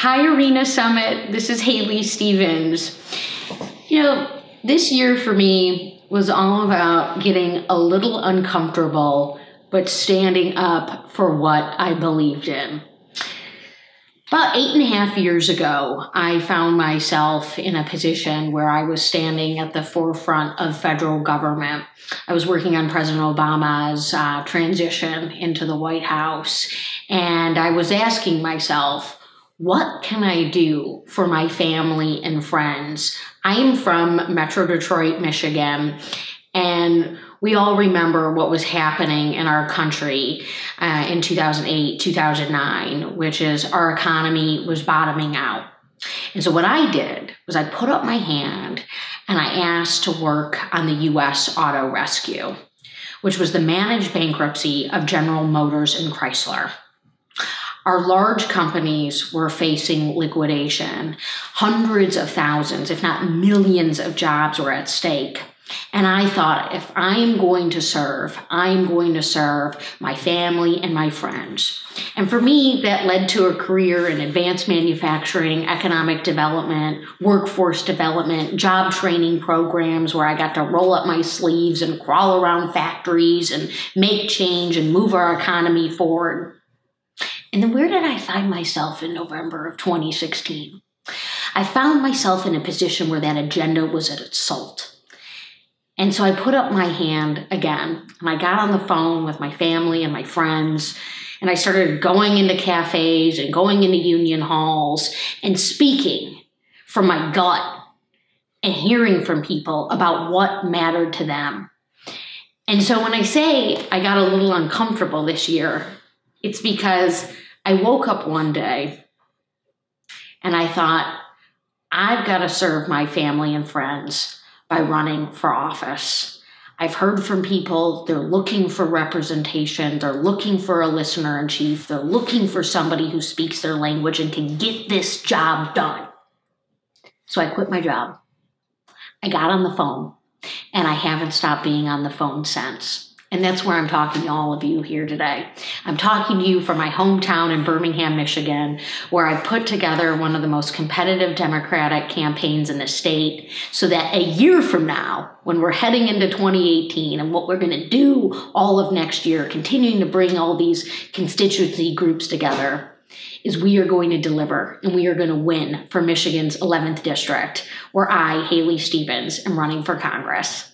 Hi, Arena Summit. This is Haley Stevens. This year for me was all about getting a little uncomfortable, but standing up for what I believed in. About 8.5 years ago, I found myself in a position where I was standing at the forefront of federal government. I was working on President Obama's transition into the White House, and I was asking myself, what can I do for my family and friends? I am from Metro Detroit, Michigan, and we all remember what was happening in our country in 2008, 2009, which is our economy was bottoming out. And so what I did was I put up my hand and I asked to work on the U.S. Auto Rescue, which was the managed bankruptcy of General Motors and Chrysler. Our large companies were facing liquidation. Hundreds of thousands, if not millions of jobs were at stake. And I thought, if I'm going to serve my family and my friends. And for me, that led to a career in advanced manufacturing, economic development, workforce development, job training programs where I got to roll up my sleeves and crawl around factories and make change and move our economy forward. And then where did I find myself in November of 2016? I found myself in a position where that agenda was at its salt. And so I put up my hand again, and I got on the phone with my family and my friends, and I started going into cafes and going into union halls and speaking from my gut and hearing from people about what mattered to them. And so when I say I got a little uncomfortable this year, it's because I woke up one day and I thought, I've got to serve my family and friends by running for office. I've heard from people, they're looking for representation, they're looking for a listener-in-chief, they're looking for somebody who speaks their language and can get this job done. So I quit my job. I got on the phone, and I haven't stopped being on the phone since. And that's where I'm talking to all of you here today. I'm talking to you from my hometown in Birmingham, Michigan, where I've put together one of the most competitive Democratic campaigns in the state so that a year from now, when we're heading into 2018 and what we're going to do all of next year, continuing to bring all these constituency groups together, is we are going to deliver and we are going to win for Michigan's 11th district, where I, Haley Stevens, am running for Congress.